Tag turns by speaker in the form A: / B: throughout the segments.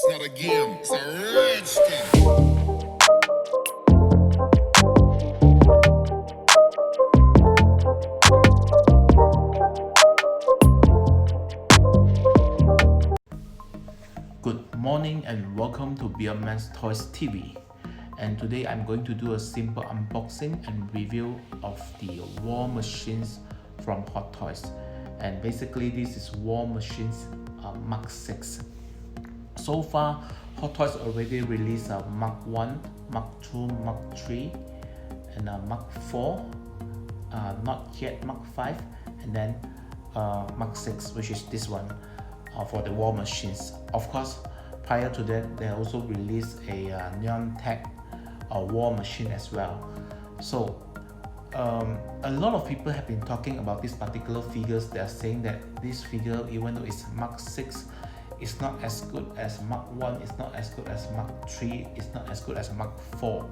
A: not a game, it's a rich thing.
B: Good morning and welcome to Beaman ToysTV. And today I'm going to do a simple unboxing and review of the War Machines from Hot Toys. And basically this is War Machines Mark 6. So far Hot Toys already released Mark 1, Mark 2, Mark 3 and Mark 4, not yet Mark 5, and then Mark 6, which is this one for the War Machines. Of course, prior to that they also released a non-tech War Machine as well. So a lot of people have been talking about this particular figures. They are saying that this figure, even though it's Mark 6, it's not as good as Mark 1, it's not as good as Mark 3, it's not as good as Mark 4,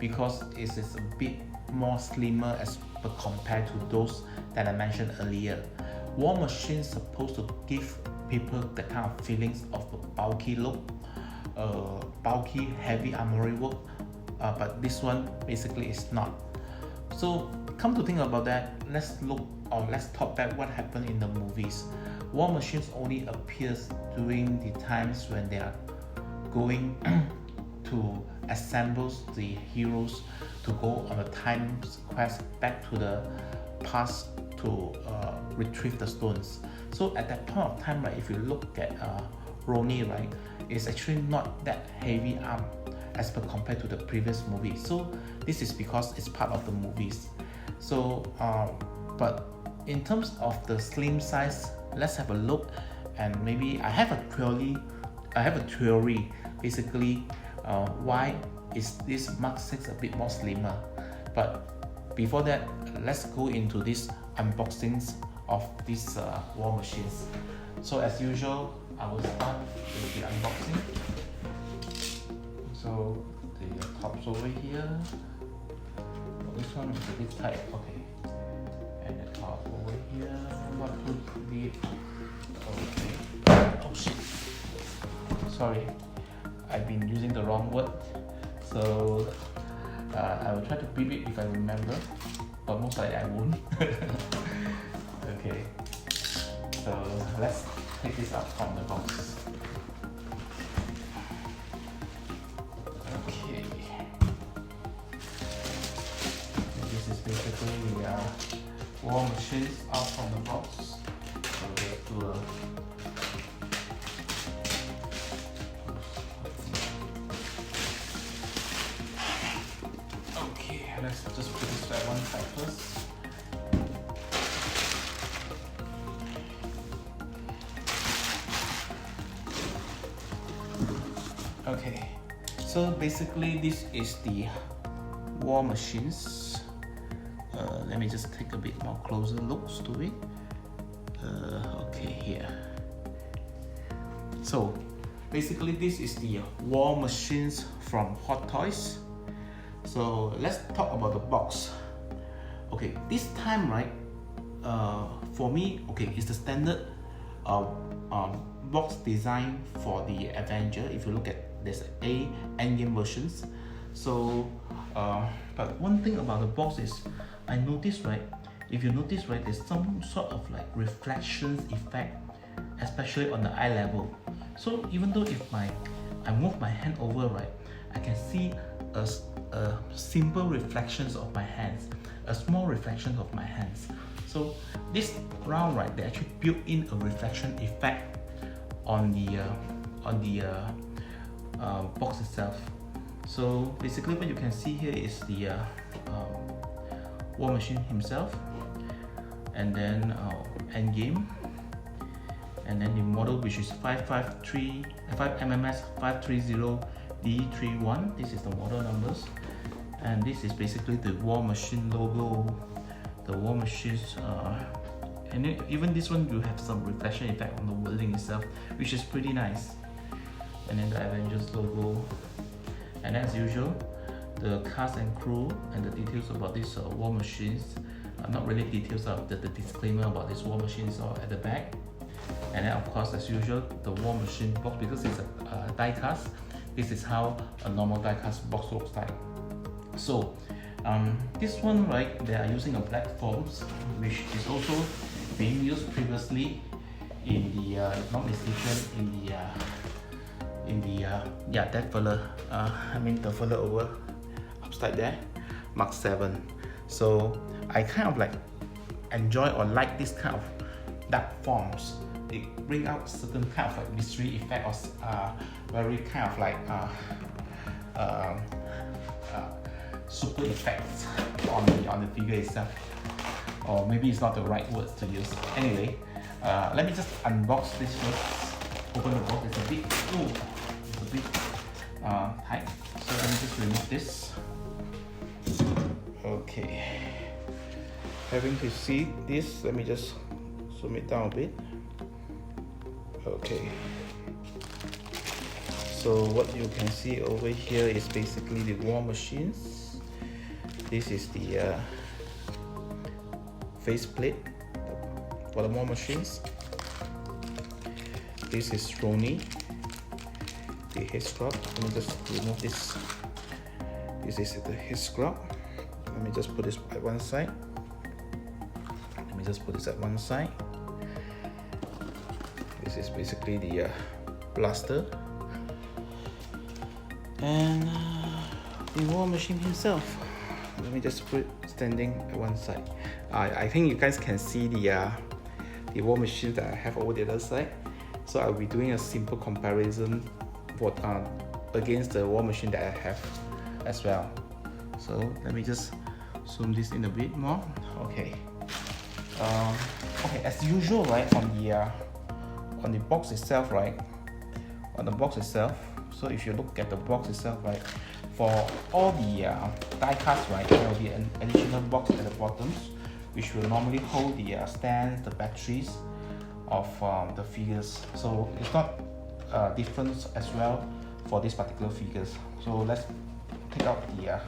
B: because it is a bit more slimmer as compared to those that I mentioned earlier. War Machine is supposed to give people the kind of feelings of a bulky look, bulky heavy armory work, but this one basically is not. So come to think about that, let's talk back what happened in the movies. War Machines only appears during the times when they are going to assemble the heroes to go on a time quest back to the past to retrieve the stones. So at that point of time, right, if you look at Ronnie, right, it's actually not that heavy arm as per compared to the previous movie. So this is because it's part of the movies. So but in terms of the slim size, let's have a look. And maybe I have a theory basically why is this Mark 6 a bit more slimmer. But before that, let's go into this unboxings of these War Machines. So as usual, I will start with the unboxing. So the top's over here. This one is a bit tight, okay. And the top over here, not too deep. Okay. Oh shit. Sorry, I've been using the wrong word. So I will try to beep it if I remember, but most likely I won't. Okay. So let's take this out from the box. Okay. This is basically the War Machines out from the box. So let's do a let's just put this at one side first. Okay, so basically this is the War Machines. Let me just take a bit more closer looks to it. Okay, here. So basically this is the War Machines from Hot Toys. So let's talk about the box. Okay, this time, right, for me, okay, it's the standard box design for the Avenger. If you look at, there's A Endgame versions. So but one thing about the box is I noticed, right, if you notice, right, there's some sort of like reflections effect, especially on the eye level. So even though if I move my hand over, right, I can see a simple reflections of my hands, a small reflection of my hands. So this round, right, they actually built in a reflection effect on the box itself. So basically what you can see here is the War Machine himself, and then Endgame, and then the model, which is MMS530D31. This is the model numbers, and this is basically the War Machine logo, the War Machines, and even this one you have some reflection effect on the wording itself, which is pretty nice. And then the Avengers logo, and as usual, the cast and crew and the details about these War Machines. Not really details of the disclaimer about this War Machines are at the back. And then of course, as usual, the war machine box, because it's a die cast, this is how a normal die cast box looks like. So this one, right, they are using a black foams, which is also being used previously in the if not mistaken, yeah, that fella, I mean the fella over upside there, Mark 7. So I kind of like enjoy or like this kind of dark forms. It bring out certain kind of like mystery effect, or very kind of like super effects on the figure itself, or maybe it's not the right words to use. Anyway, let me just unbox this first. Open the box. It's a bit tight, so let me just remove this. Okay, having to see this, let me just zoom it down a bit. Okay, so what you can see over here is basically the war machines. This is the faceplate for the war machines. This is Ronnie, the head scrub. Let me just remove this. This is the head scrub. Let me just put this at one side. This is basically the blaster, and the war machine himself. Let me just put it standing at one side. I think you guys can see the war machine that I have over the other side. So I'll be doing a simple comparison for against the war machine that I have as well. So let me just zoom this in a bit more. Okay. Okay, as usual, right, on the box itself, right, so if you look at the box itself, right, for all the die cuts, right, there will be an additional box at the bottom, which will normally hold the stands, the batteries of the figures. So it's not different as well for this particular figures. So let's take out the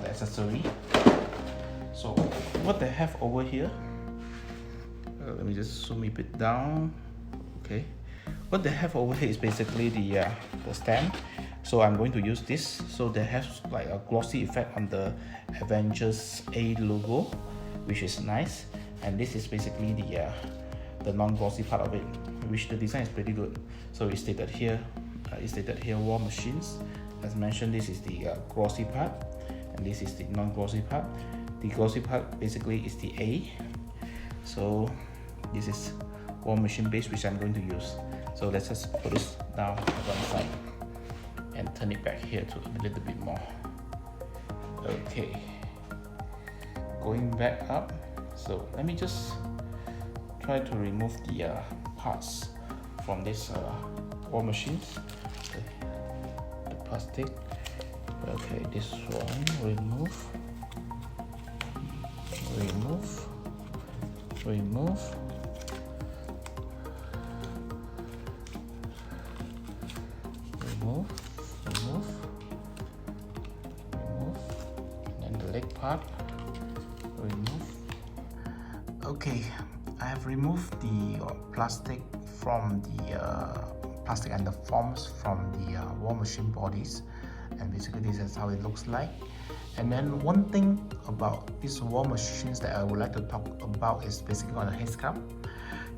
B: accessory. So what they have over here, let me just zoom a bit down. Okay, what they have over here is basically the stand. So I'm going to use this. So they have like a glossy effect on the Avengers A logo, which is nice. And this is basically the non-glossy part of it, which the design is pretty good. So it's stated here, war machines. As mentioned, this is the glossy part, and this is the non-glossy part. The glossy part basically is the A. So this is war machine base, which I'm going to use. So let's just put this down on one side and turn it back here to a little bit more. Okay, going back up. So let me just try to remove the parts from this war machines. Okay. The plastic. Okay, this one remove. And the leg part, remove. Okay, I have removed the plastic from the plastic and the forms from the war machine bodies, and basically this is how it looks like. And then one thing about these war machines that I would like to talk about is basically on the head sculpt.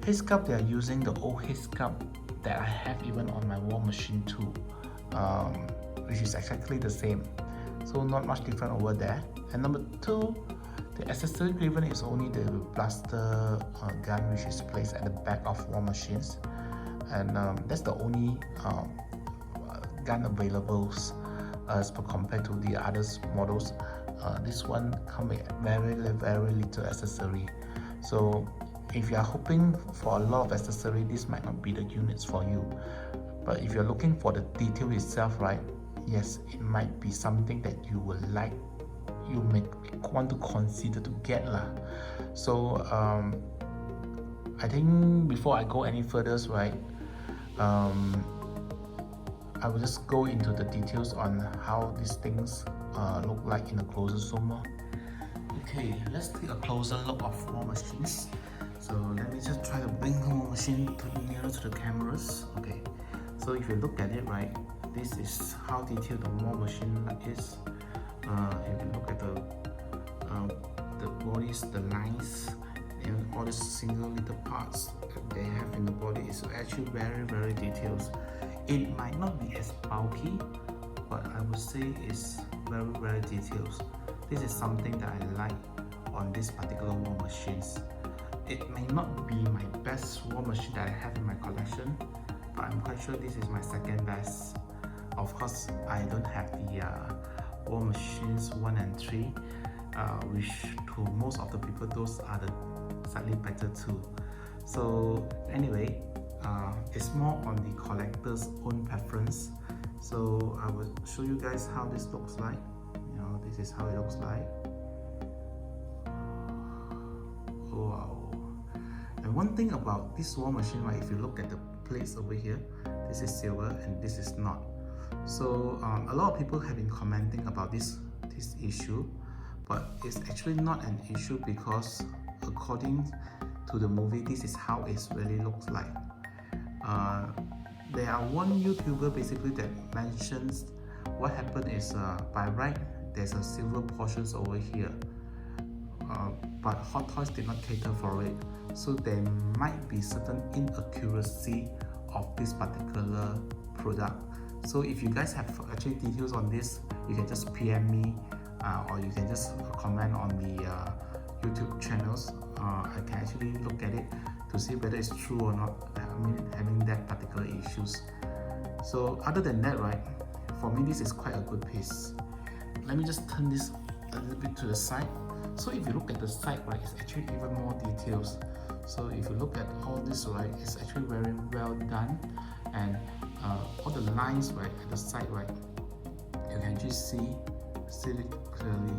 B: Head sculpt, they are using the old head sculpt that I have even on my war machine too, which is exactly the same. So not much different over there. And number two, the accessory given is only the blaster gun, which is placed at the back of war machines, and that's the only gun available as compared to the other models. This one comes with very little accessory. So if you are hoping for a lot of accessory, this might not be the units for you. But if you're looking for the detail itself, right, yes, it might be something that you would like, you may want to consider to get lah. So I think before I go any further, right, I will just go into the details on how these things look like in a closer zoom. Okay, let's take a closer look of war machines. So let me just try to bring the war machine machine nearer to the cameras. Okay, so if you look at it, right, this is how detailed the war machine is. If you look at the bodies, the lines, and all the single little parts that they have in the body is actually very detailed. It might not be as bulky, but I would say it's very detailed. This is something that I like on this particular war machines. It may not be my best war machine that I have in my collection, but I'm quite sure this is my second best. Of course, I don't have the war machines 1 and 3, which to most of the people those are the slightly better too. So anyway, it's more on the collector's own preference. So I will show you guys how this looks like. You know, this is how it looks like. Wow. And one thing about this war machine, right, if you look at the plates over here, this is silver and this is not. So a lot of people have been commenting about this issue, but it's actually not an issue because according to the movie, this is how it really looks like. There are one YouTuber basically that mentions what happened is by right there's a silver portions over here, but Hot Toys did not cater for it, so there might be certain inaccuracy of this particular product. So if you guys have actually details on this, you can just PM me, or you can just comment on the YouTube channels. I can actually look at it to see whether it's true or not. I mean, having that particular issues. So other than that, right, for me this is quite a good piece. Let me just turn this a little bit to the side. So if you look at the side, right, it's actually even more details. So if you look at all this, right, it's actually very well done, and all the lines, right, at the side, right, you can just see it clearly.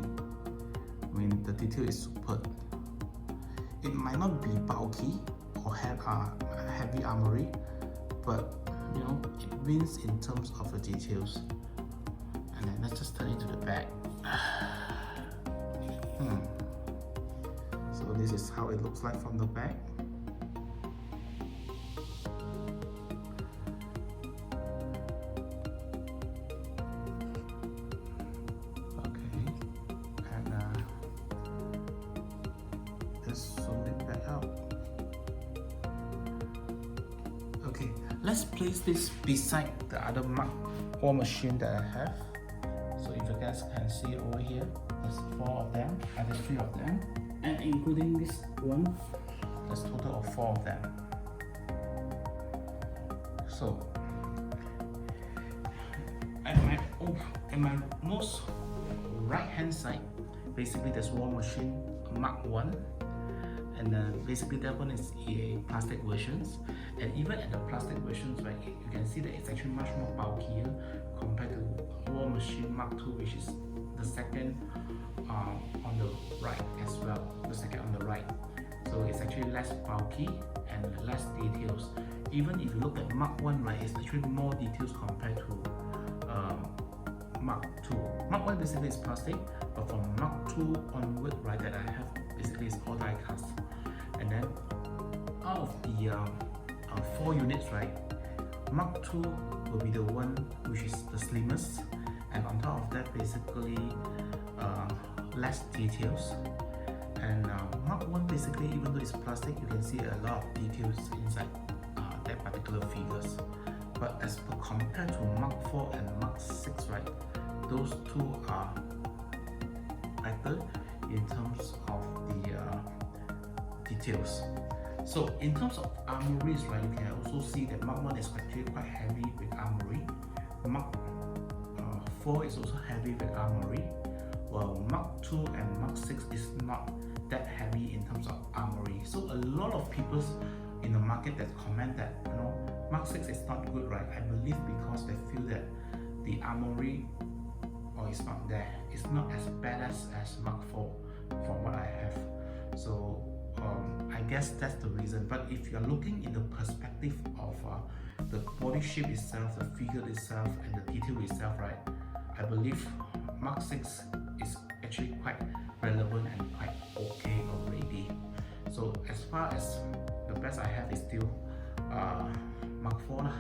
B: I mean, the detail is superb. It might not be bulky or have heavy armory, but you know, it wins in terms of the details. And then let's just turn it to the back. So this is how it looks like from the back. Okay, and let's zoom it back out. Okay, let's place this beside the other war machine that I have. So if you guys can see over here, there's 4 of them, and there's 3 of them, and including this one, there's a total of 4 of them. So at my most right hand side, basically there's war machine Mark 1, and basically that one is a plastic versions, and even at the plastic versions, right, you can see that it's actually much more bulkier compared to war machine Mark 2, which is the second on the right as well, the second on the right. So it's actually less bulky and less details. Even if you look at Mark 1, right, it's actually more details compared to Mark 2. Mark 1 basically is plastic, but from Mark 2 onward, right, that I have basically is all die cast. And then out of the 4 units, right, Mark 2 will be the one which is the slimmest, and on top of that, basically less details. And Mark 1 basically, even though it's plastic, you can see a lot of details inside that particular figures. But as compared to Mark 4 and Mark 6, right, those two are better in terms of the details. So in terms of armories, right, you can also see that Mark 1 is actually quite heavy with armory. Mark 4 is also heavy with armory, while Mark 2 and Mark 6 is not that heavy in terms of armory. So a lot of people in the market that comment that, you know, Mark 6 is not good, right? I believe because they feel that the armory is not there. It's not as badass as Mark 4 from what I have. So I guess that's the reason. But if you're looking in the perspective of the body shape itself, the figure itself, and the detail itself, right, I believe Mark 6 is actually quite relevant and quite okay already. So as far as the best I have is still more lah.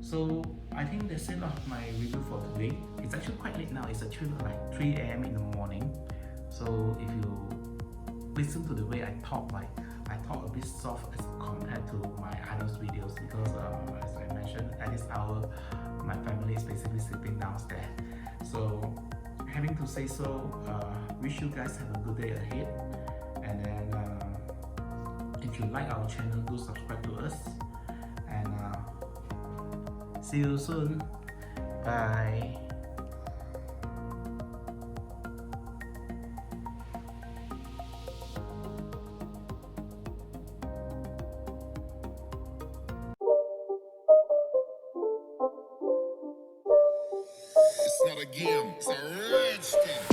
B: So I think that's it of my review for today. It's actually quite late now. It's actually like 3 a.m. in the morning. So if you listen to the way I talk, like I talk a bit soft as compared to my other videos, because as I mentioned, at this hour my family is basically sleeping downstairs. So having to say so, wish you guys have a good day ahead, and then if you like our channel, do subscribe to us, and see you soon. Bye.
A: It's not a game, it's a rich thing.